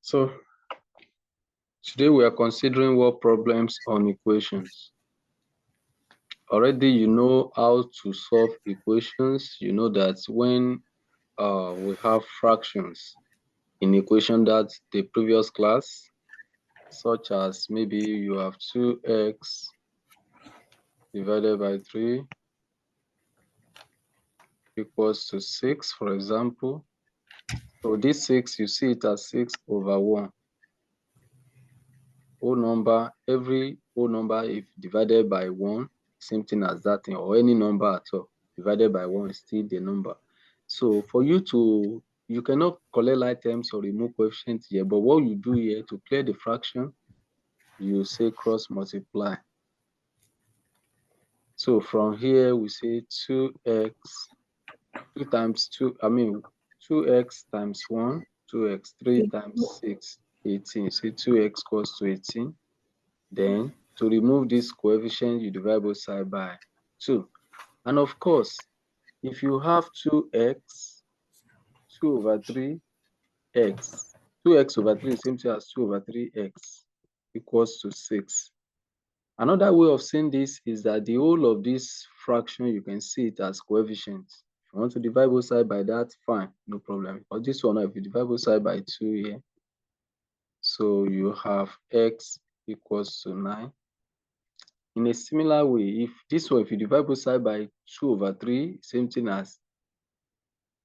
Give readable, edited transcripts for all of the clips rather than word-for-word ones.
So today we are considering word problems on equations. Already you know how to solve equations. You know that when we have fractions in equation that the previous class, such as maybe you have 2x divided by 3 equals to 6, for example. So this 6, you see it as 6 over 1. Whole number, every whole number, if divided by 1, same thing as that thing, or any number at all, divided by 1 is still the number. So for you to, you cannot collect items or remove coefficients here, but what you do here to clear the fraction, you say cross multiply. So from here, we say 2x, 2 times 2, 2x times 1, 2x, 3 times 6, 18. So 2x equals to 18. Then to remove this coefficient, you divide both sides by 2. And of course, if you have 2x, 2 over 3x, 2x over 3 is same thing as 2 over 3x equals to 6. Another way of saying this is that the whole of this fraction, you can see it as coefficients. If you want to divide both sides by that, fine, no problem. But this one, if you divide both sides by 2 here, so you have x equals to 9. In a similar way, if this one, if you divide both sides by 2 over 3, same thing as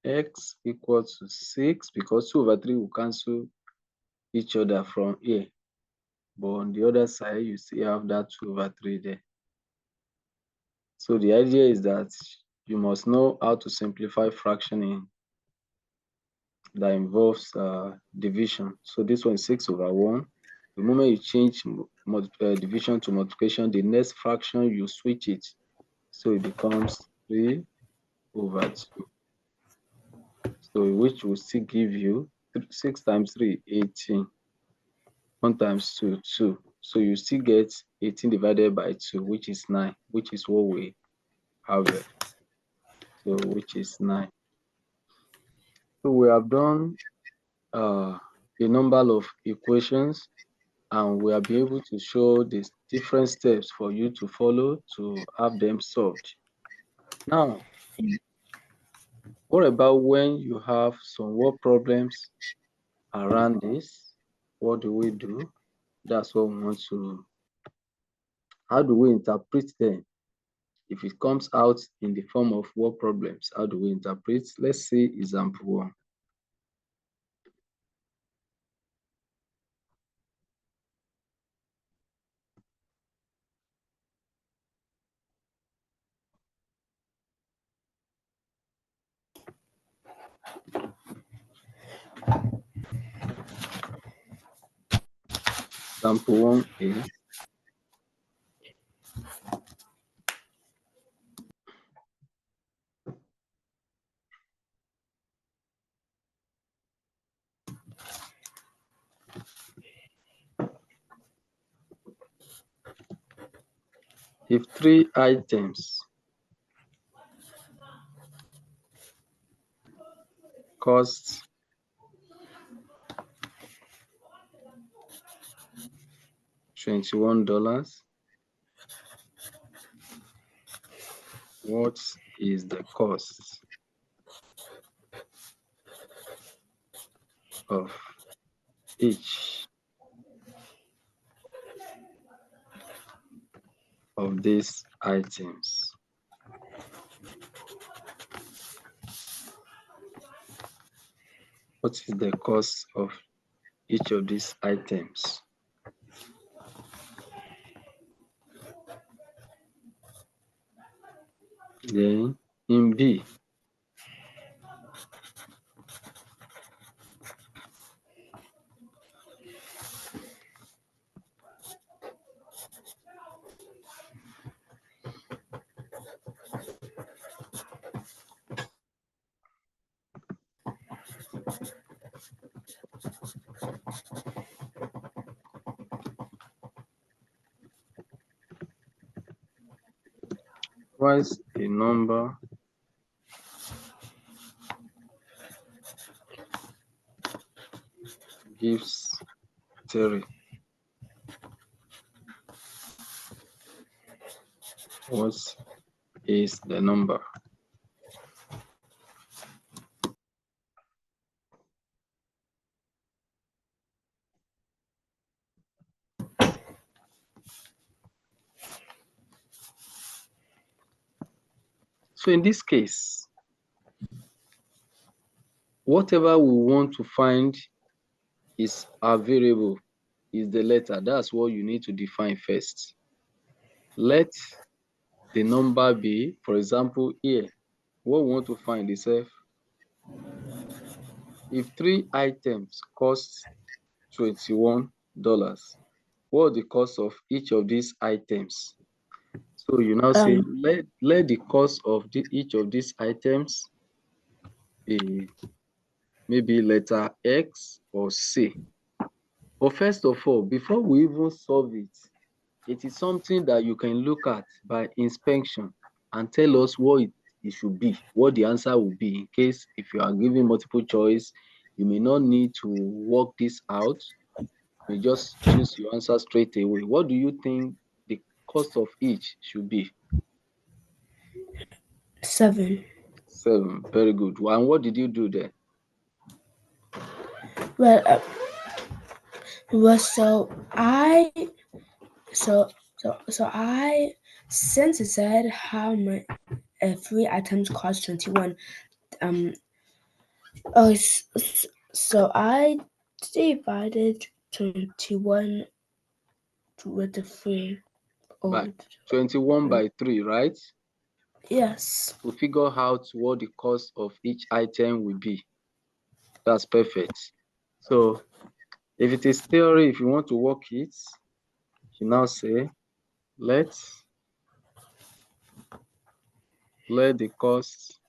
x equals to 6, because 2 over 3 will cancel each other from here. But on the other side, you still have that 2 over 3 there. So the idea is that you must know how to simplify fractioning that involves division. So this one is 6 over 1. The moment you change division to multiplication, the next fraction, you switch it. So it becomes 3 over 2. So which will still give you 6 times 3, 18. 1 times 2, 2. So you still get 18 divided by 2, which is 9, which is what we have here. So which is 9. So we have done a number of equations, and we have been able to show the different steps for you to follow to have them solved. Now, what about when you have some word problems around this? What do we do? That's what we want to. How do we interpret them? If it comes out in the form of word problems, how do we interpret? Let's see example 1. Example 1 is if 3 items cost $21, what is the cost of each of these items? What is the cost of each of these items? Then in B, twice a number gives 3. What is the number? So in this case, whatever we want to find is our variable, is the letter. That's what you need to define first. Let the number be, for example, here, what we want to find is if 3 items cost $21, what the cost of each of these items? So you now say, let the cost of each of these items be maybe letter X or C. But first of all, before we even solve it, it is something that you can look at by inspection and tell us what it should be, what the answer will be. In case if you are given multiple choice, you may not need to work this out. You just choose your answer straight away. What do you think the cost of each should be? 7. 7. Very good. And what did you do there? Well, I since it said how much 3 items cost 21, so I divided 21 with the 3. By 21 by 3, right? Yes. To figure out what the cost of each item will be. That's perfect. So if it is theory, if you want to work it, you now say, let the cost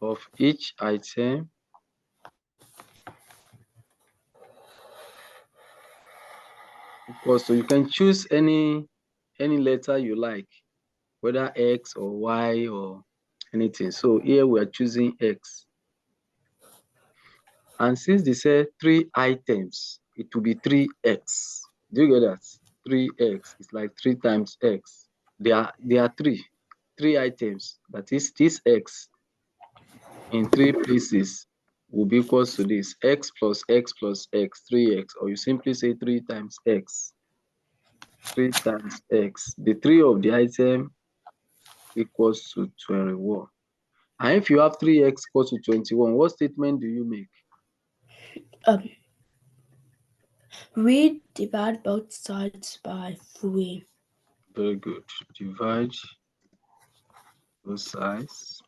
of each item equals, so you can choose any letter you like, whether X or Y or anything. So here we are choosing X. And since they said 3 items, it will be 3X. Do you get that? 3X is like 3 times X. There are 3 items. That is, this X in 3 places will be equals to this. X plus X plus X, 3X. Or you simply say 3 times X. 3 times X. The 3 of the item equals to 21. And if you have 3X equals to 21, what statement do you make? We divide both sides by 3. Very good. Divide both sides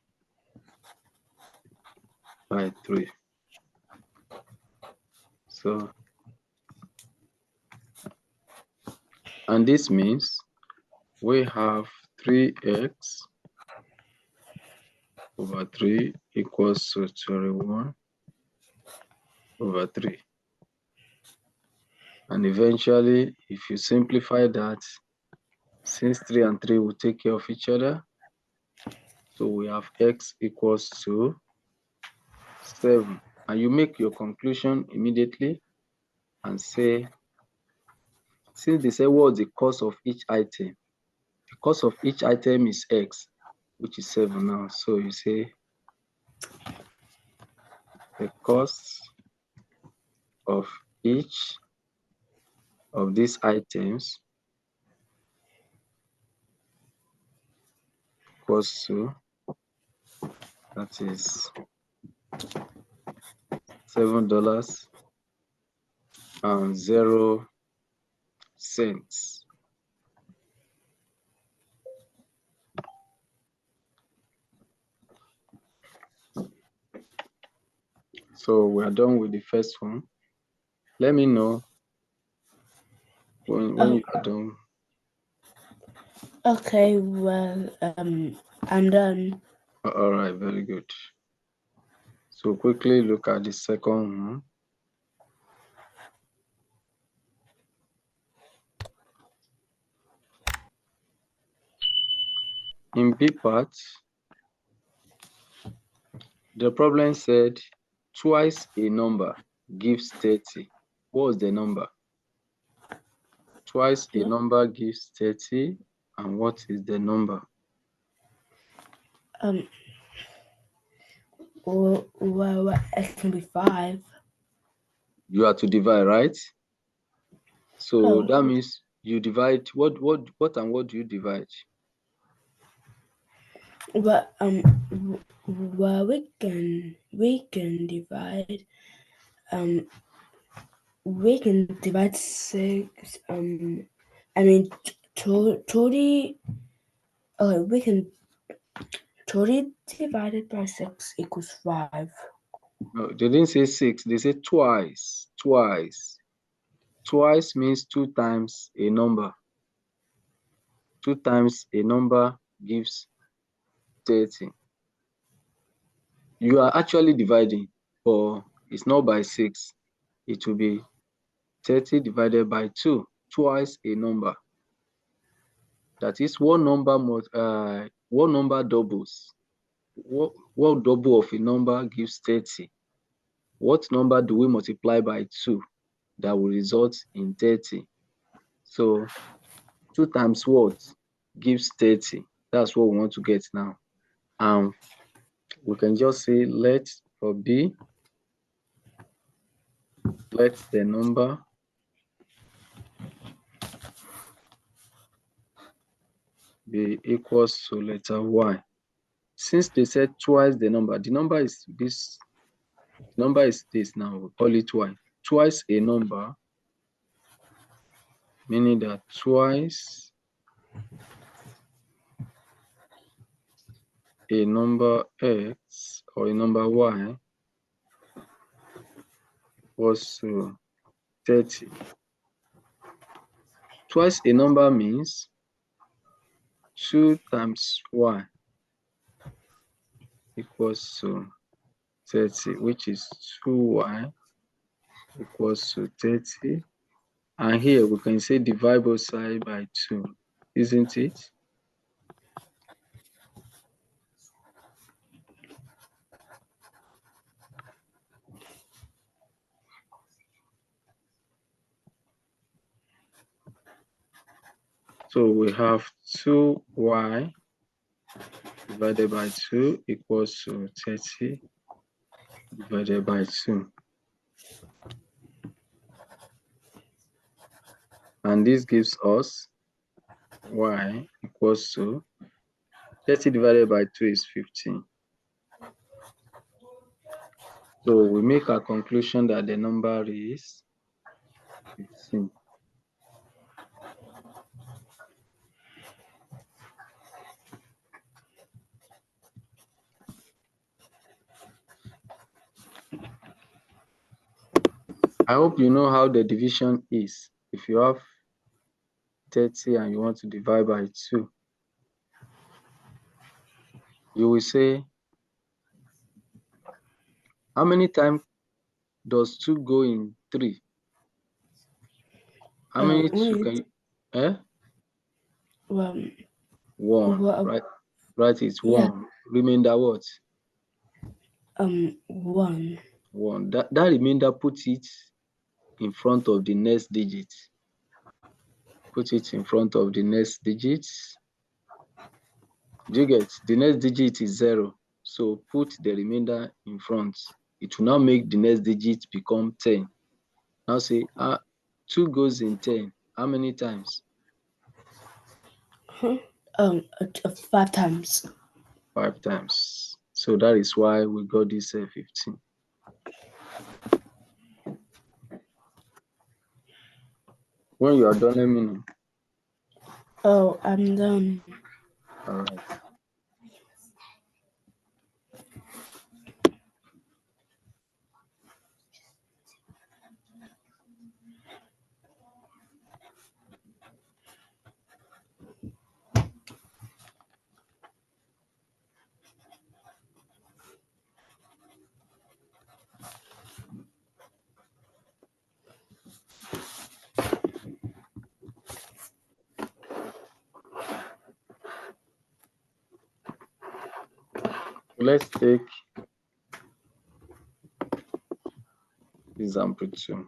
by 3. So, and this means we have 3X over 3 equals to 21 over 3. And eventually, if you simplify that, since 3 and 3 will take care of each other, so we have X equals to 7. And you make your conclusion immediately and say, since they say what's the cost of each item, the cost of each item is X, which is 7 now. So you say the cost of each of these items equals to, that is $7.00. So we are done with the first one. Let me know when you are done. Okay, well, I'm done. All right, very good. So quickly look at the second one. In B part, The problem said twice a number gives 30. What was the number? Twice a number gives 30. And what is the number? Well, it can be 5. You have to divide, right? So Oh. that means you divide what and what do you divide? But well, we can divide we can divide 6. I mean, 30. We can 30 divided by 6 equals 5. No, they didn't say 6. They said twice. Twice. Twice means 2 times a number. 2 times a number gives 30. You are actually dividing, but it's not by 6. It will be 30 divided by 2. Twice a number. That is one number doubles. What double of a number gives 30? What number do we multiply by 2 that will result in 30? So 2 times what gives 30? That's what we want to get now. We can just say let for B, let the number be equals to letter Y. Since they said twice the number is this. Number is this now. We call it Y. Twice a number, meaning that twice a number X or a number Y was 30. Twice a number means 2 times Y equals to 30, which is 2Y equals to 30. And here we can say divide both sides by 2, isn't it? So we have 2Y divided by 2 equals to 30 divided by 2. And this gives us Y equals to 30 divided by 2 is 15. So we make a conclusion that the number is 15. I hope you know how the division is. If you have 30 and you want to divide by 2, you will say, how many times does 2 go in 3? How many 2 can you, Well, 1, right? Right, it's 1. Yeah. Remainder what? 1. 1. That remainder, put it in front of the next digit. Put it in front of the next digit. Do you get? The next digit is 0. So put the remainder in front. It will now make the next digit become 10. Now say 2 goes in 10. How many times? 5 times. 5 times. So that is why we got this 15. When you are done, let me know. Oh, I'm done. All right. Let's take Example 2.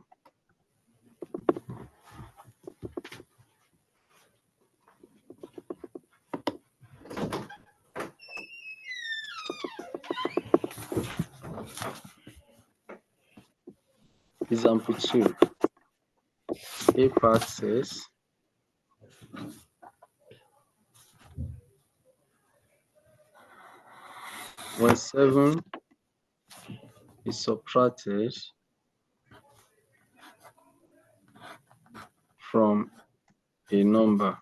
Example 2. A part says when 7 is subtracted from a number,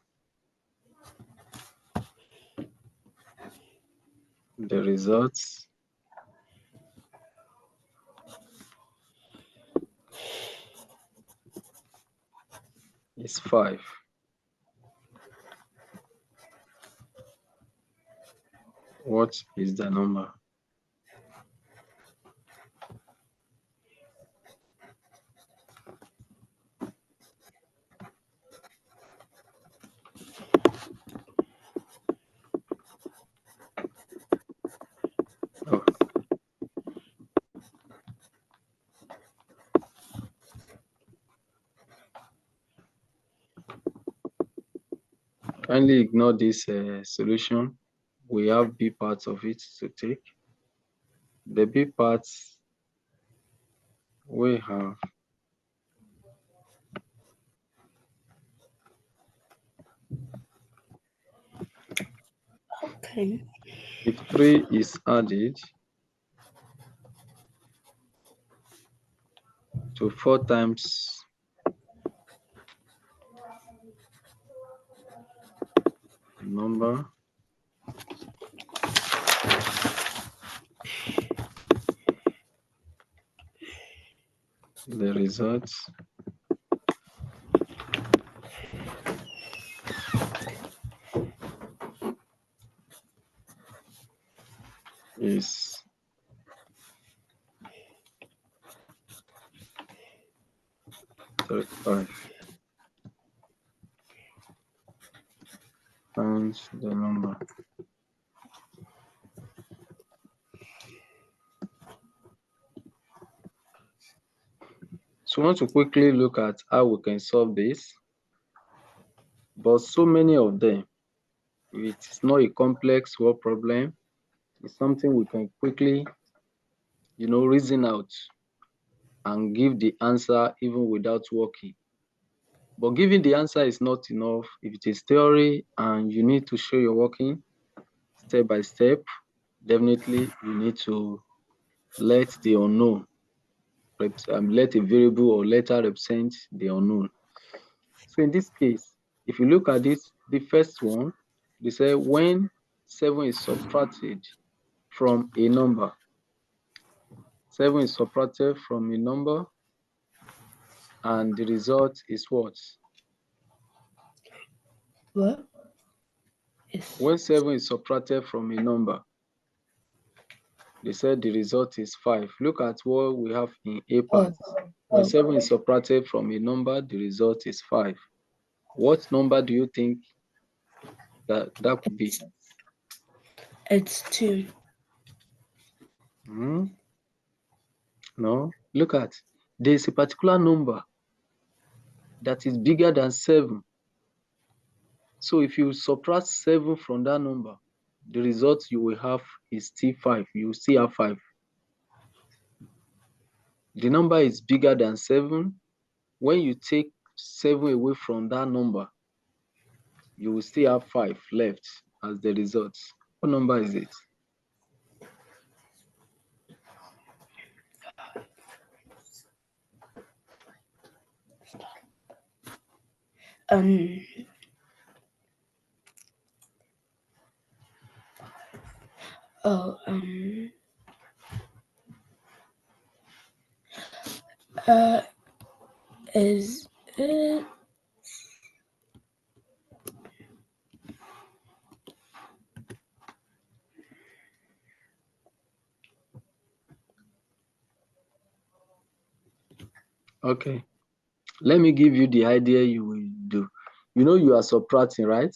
the result is 5. What is the number? Oh. Kindly ignore this solution. We have B parts of it to take. The B parts we have Okay. if 3 is added to 4 times number, the result is 35. Find the number. So I want to quickly look at how we can solve this, but so many of them, it's not a complex word problem. It's something we can quickly, reason out and give the answer even without working. But giving the answer is not enough. If it is theory and you need to show your working step by step, definitely you need to let the unknown, let a variable or letter represent the unknown. So in this case, if you look at this, the first one, they say when 7 is subtracted from a number, 7 is subtracted from a number, and the result is what? What? When 7 is subtracted from a number, they said the result is 5. Look at what we have in A part. When 7 is subtracted from a number, the result is 5. What number do you think that could be? It's 2. No. Look at, there's a particular number that is bigger than 7. So if you subtract 7 from that number, the result you will have is still 5. You will still have 5. The number is bigger than 7. When you take 7 away from that number, you will still have 5 left as the result. What number is it? Is it? Okay. Let me give you the idea you will do. You are subtracting, right?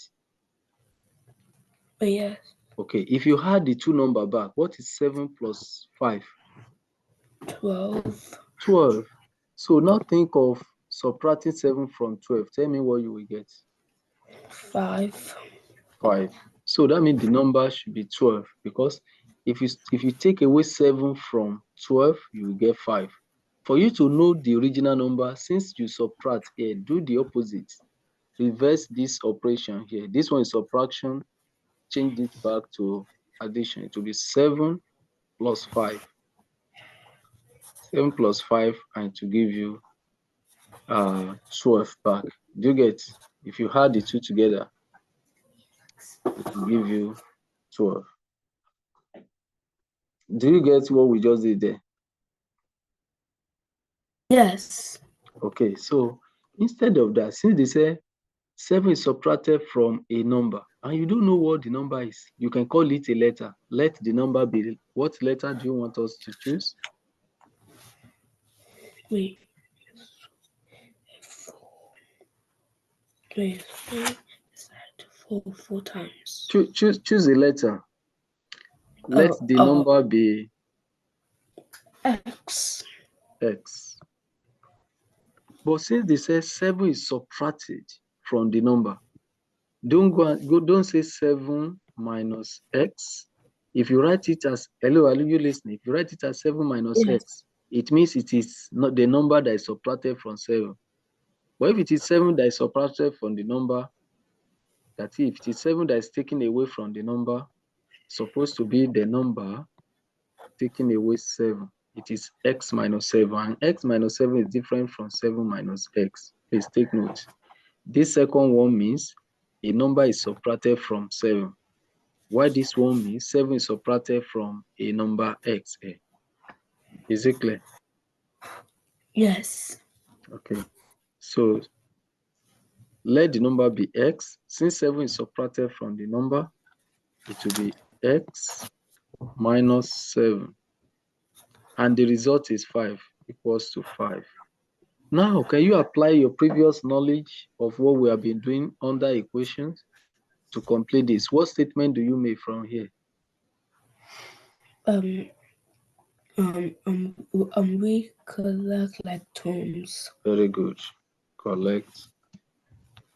Yes. Okay. If you add the two number back, what is 7 plus 5? 12. 12. So now think of subtracting 7 from 12. Tell me what you will get. 5. 5. So that means the number should be 12, because if you take away 7 from 12, you will get 5. For you to know the original number, since you subtract here, do the opposite. Reverse this operation here. This one is subtraction. Change it back to addition. It will be 7 plus 5. 7 plus 5, and to give you 12 back. Do you get? If you add the two together, it will give you 12. Do you get what we just did there? Yes. Okay, so instead of that, since they say 7 is subtracted from a number, and you don't know what the number is, you can call it a letter. Let the number be. What letter do you want us to choose? Wait. 3, 4 times. Choose a letter. Let the number be X. X. But since they say 7 is subtracted from the number, don't say 7 minus X. If you write it as, hello, are you listening? If you write it as 7 minus Yes. X, it means it is not the number that is subtracted from 7. But if it is 7 that is subtracted from the number, that if it is 7 that is taken away from the number, supposed to be the number taking away 7. It is X minus 7. And X minus 7 is different from 7 minus X. Please take note. This second one means a number is subtracted from 7. Why this one means 7 is subtracted from a number X. Is it clear? Yes. Okay. So let the number be X. Since 7 is subtracted from the number, it will be X minus 7. And the result is 5, equals to 5. Now, can you apply your previous knowledge of what we have been doing under equations to complete this? What statement do you make from here? We collect like terms. Very good. Collect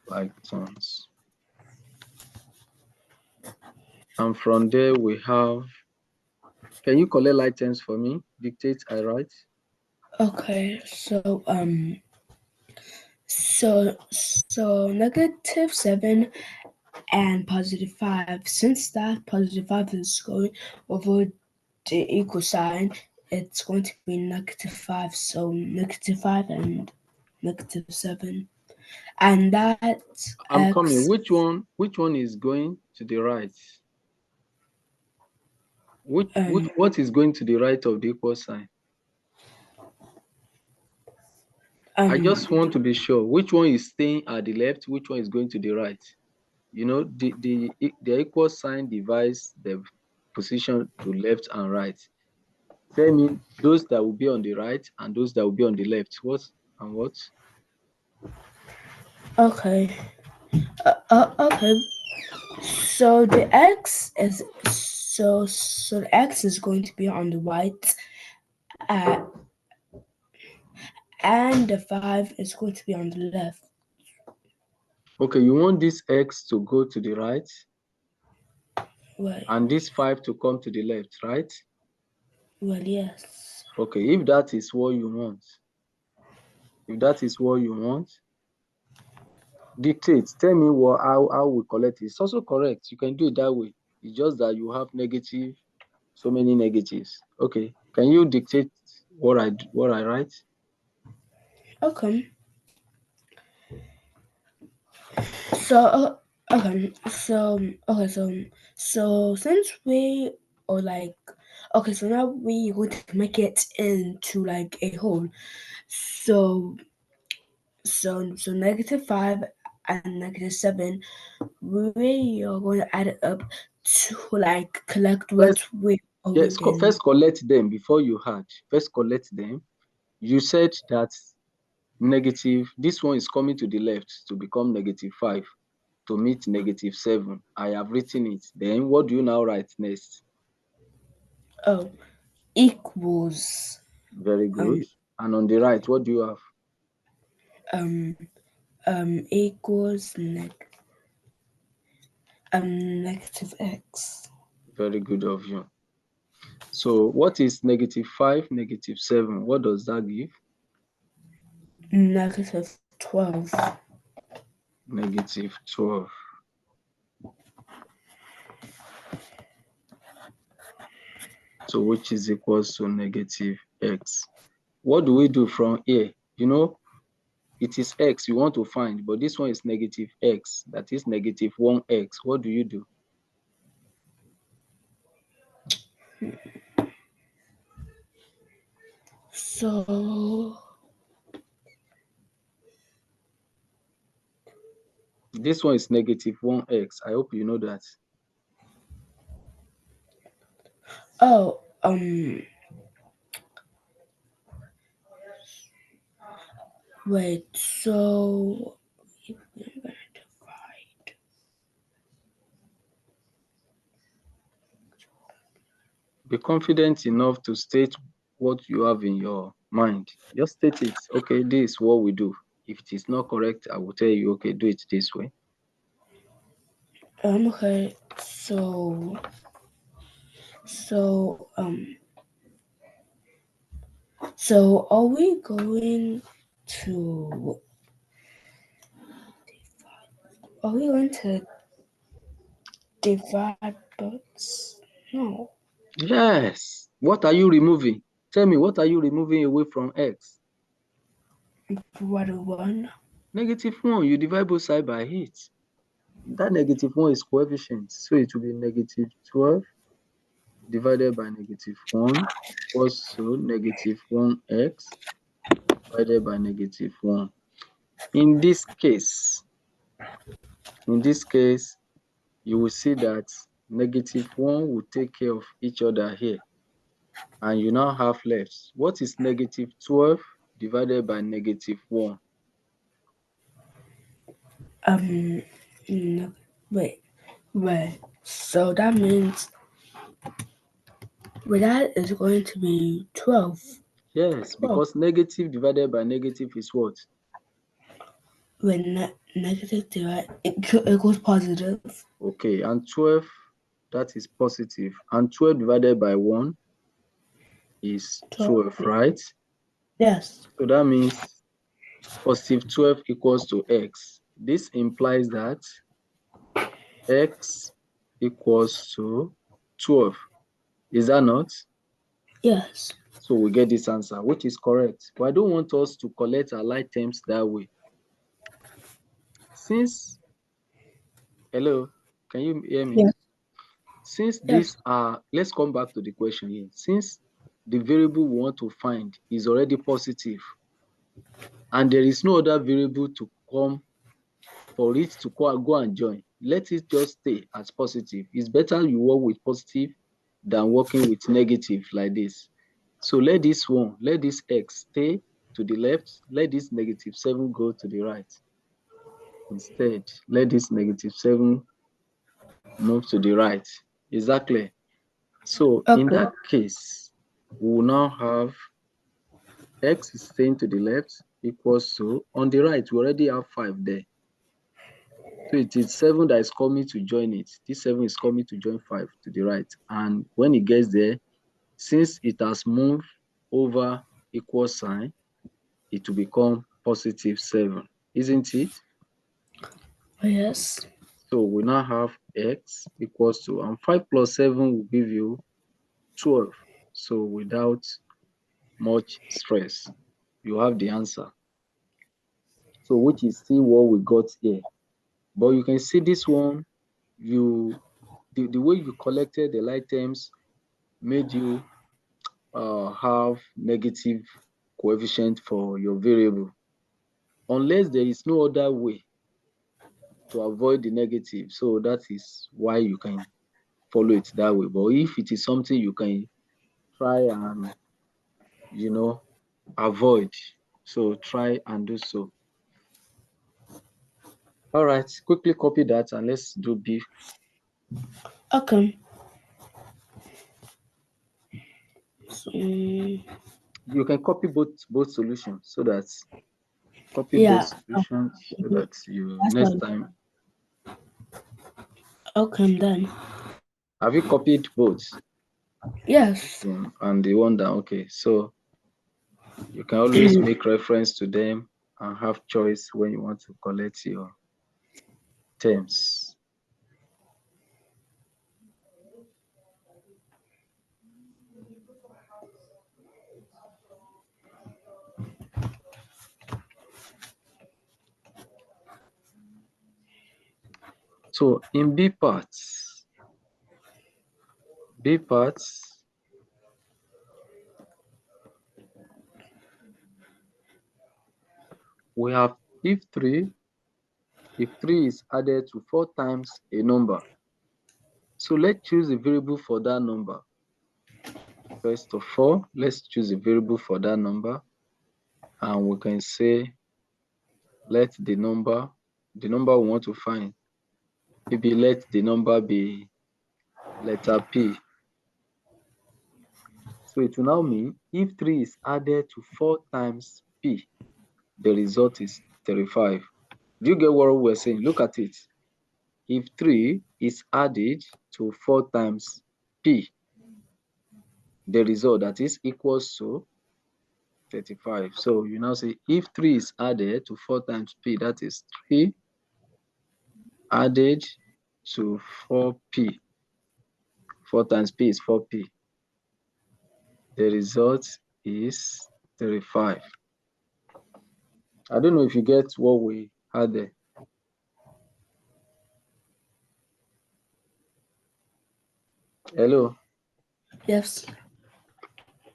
like terms. And from there we have, can you collect like terms for me? Dictate, I write. Okay, so negative 7 and positive 5. Since that positive 5 is going over the equal sign, it's going to be negative 5. So negative 5 and negative 7. And that I'm X, coming. Which one is going to the right? What is going to the right of the equal sign? I just want to be sure which one is staying at the left, which one is going to the right. You know, the equal sign divides the position to left and right. Tell me those that will be on the right and those that will be on the left. What and what? Okay. Okay. So the X is the X is going to be on the right, and the 5 is going to be on the left. Okay, you want this X to go to the right, Right. and this 5 to come to the left, right? Well, yes. Okay, if that is what you want, dictate. Tell me how we collect it. It's also correct. You can do it that way. It's just that you have negative, so many negatives. Okay, can you dictate what I write? Okay. So since we are like, okay, so now we going to make it into like a whole. So negative 5 and negative 7, we are going to add it up to like collect what we Yes, already. first collect them before you add. First collect them. You said that negative, this one is coming to the left to become negative 5 to meet negative 7. I have written it. Then what do you now write next? equals. Very good. And on the right, what do you have? Equals negative x. Very good of you. So what is -5, -7? What does that give? Negative 12. -12. So which is equals to -x. What do we do from here? You know, it is x you want to find, but this one is -x. That is -1x. What do you do? So this one is -1x. I hope you know that. oh wait, so we're gonna divide. Be confident enough to state what you have in your mind. Just state it. Okay, this is what we do. If it is not correct, I will tell you, okay, do it this way. Okay, so are we going to divide books? No. Yes. What are you removing? Tell me, what are you removing away from x? What a one. -1. You divide both sides by 8. That -1 is coefficient. So it will be -12 divided by -1 equals to -1x divided by -1. In this case, you will see that -1 will take care of each other here. And you now have left. What is -12 divided by -1? No, wait. So that means that is going to be 12. Yes, because negative divided by negative is what? When negative divide equals positive. Okay, and 12, that is positive. And 12 divided by 1 is 12, right? Yes. So that means positive 12 equals to x. This implies that x equals to 12. Is that not? Yes. So we get this answer, which is correct. But I don't want us to collect our like terms that way. Since, hello, can you hear me? Yes. Since these are, let's come back to the question here. Since the variable we want to find is already positive, and there is no other variable to come for it to go and join, let it just stay as positive. It's better you work with positive than working with negative like this. So let this x stay to the left, let this -7 go to the right. Instead, let this -7 move to the right. Exactly. So in that case, we will now have x is staying to the left equals to, on the right, we already have 5 there. So it is 7 that is coming to join it. This 7 is coming to join 5 to the right. And when it gets there, since it has moved over equal sign, it will become +7, isn't it? Yes. So we now have x equals to, and 5 plus 7 will give you 12. So without much stress, you have the answer. So which is still what we got here. But you can see this one, the way you collected the like terms made you have negative coefficient for your variable. Unless there is no other way to avoid the negative. So that is why you can follow it that way. But if it is something you can try and, avoid, so try and do so. All right, quickly copy that and let's do B. Okay. You can copy both solutions so that both solutions so that you next time. Okay, I'm done. Have you copied both? Yes. And the one down. Okay, so you can always make reference to them and have choice when you want to collect your terms. So in B parts, we have if 3 is added to 4 times a number. So let's choose a variable for that number. First of all, let's choose a variable for that number. And we can say, let the number we want to find, maybe let the number be letter P. So it will now mean if 3 is added to 4 times P, the result is 35. Do you get what we're saying? Look at it. If 3 is added to 4 times P, the result that is equals to 35. So you now say if 3 is added to 4 times P, that is 3 added to 4P. 4 times P is 4P. The result is 35. I don't know if you get what we had there. Hello? Yes.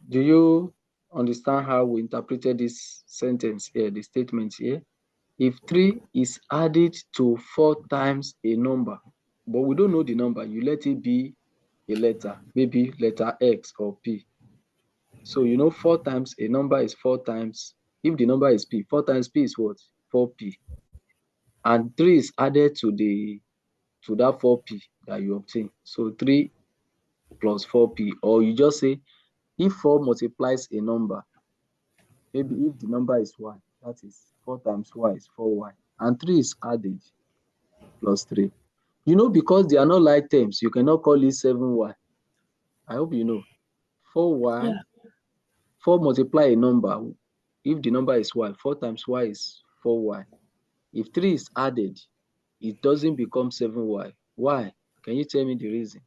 Do you understand how we interpreted this sentence here, the statement here? If 3 is added to 4 times a number, but we don't know the number, you let it be a letter, maybe letter X or P. So you know 4 times a number is 4 times, if the number is P, 4 times P is what? 4P. And 3 is added to that 4P that you obtain. So 3 plus 4P, or you just say if 4 multiplies a number, maybe if the number is Y, that is 4 times Y is 4Y, and 3 is added plus 3. You know, because they are not like terms, you cannot call it 7Y. I hope you know. 4Y, Yeah. 4 multiply a number. If the number is Y, 4 times Y is 4Y. If 3 is added, it doesn't become 7Y. Why? Can you tell me the reason?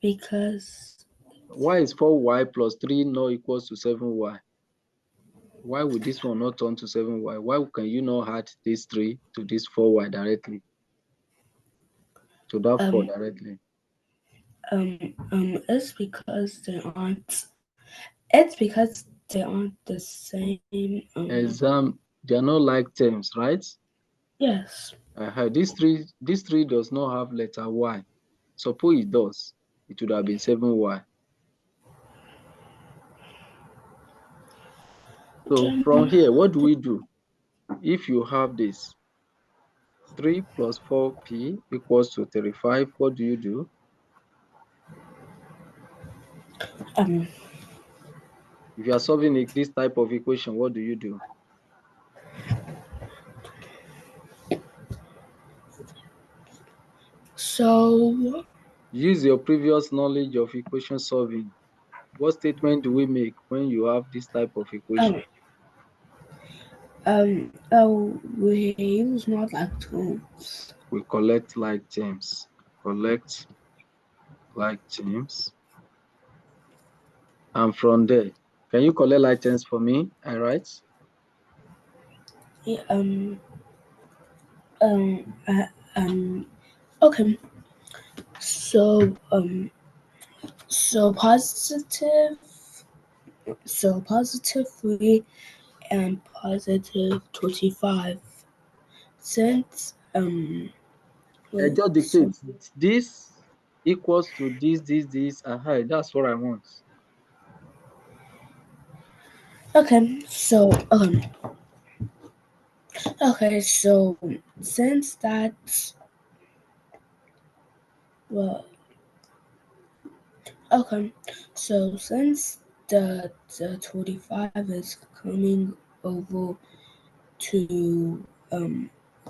Because Y is 4Y plus 3 not equals to 7Y. Why would this one not turn to 7Y? Why can you not add this 3 to this 4Y directly? To that 4 directly? it's because they aren't. It's because they aren't the same. They are not like terms, right? Yes. This three does not have letter Y. Suppose it does, it would have been 7Y. So from here, what do we do? If you have this 3 plus 4P equals to 35, what do you do? If you are solving this type of equation, what do you do? So Use your previous knowledge of equation solving. What statement do we make when you have this type of equation? we use not like terms. We collect like terms. Collect like terms. And from there, can you collect like terms for me? All right. Yeah, okay. So so positive 3 and positive 25. Since I just dictate this equals to this. That's what I want. okay, so so since that's well Okay, so since the 25 is coming over to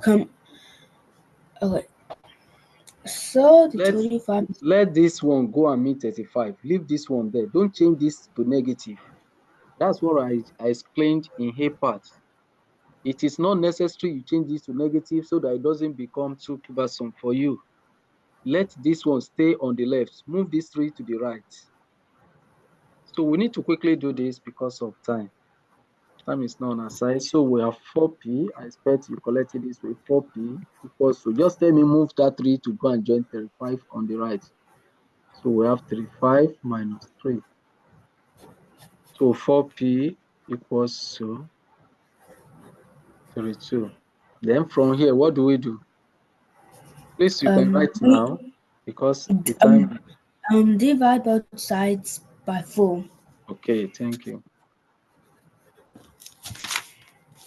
come okay, so the Let 25 let this one go and meet 35. Leave this one there. Don't change this to negative. That's what I explained in A part. It is not necessary you change this to negative so that it doesn't become too cumbersome for you. Let this one stay on the left. Move this 3 to the right. So we need to quickly do this because of time. Time is not on our side. So we have 4p. I expect you collected this with 4p equals to, just let me move that 3 to go and join 35 on the right. So we have 35 minus 3. So 4p equals to 32. Then from here, what do we do? Please, you can write now because the time. divide both sides by 4. Okay, thank you.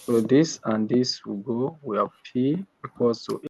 So this and this will go. We have p equals to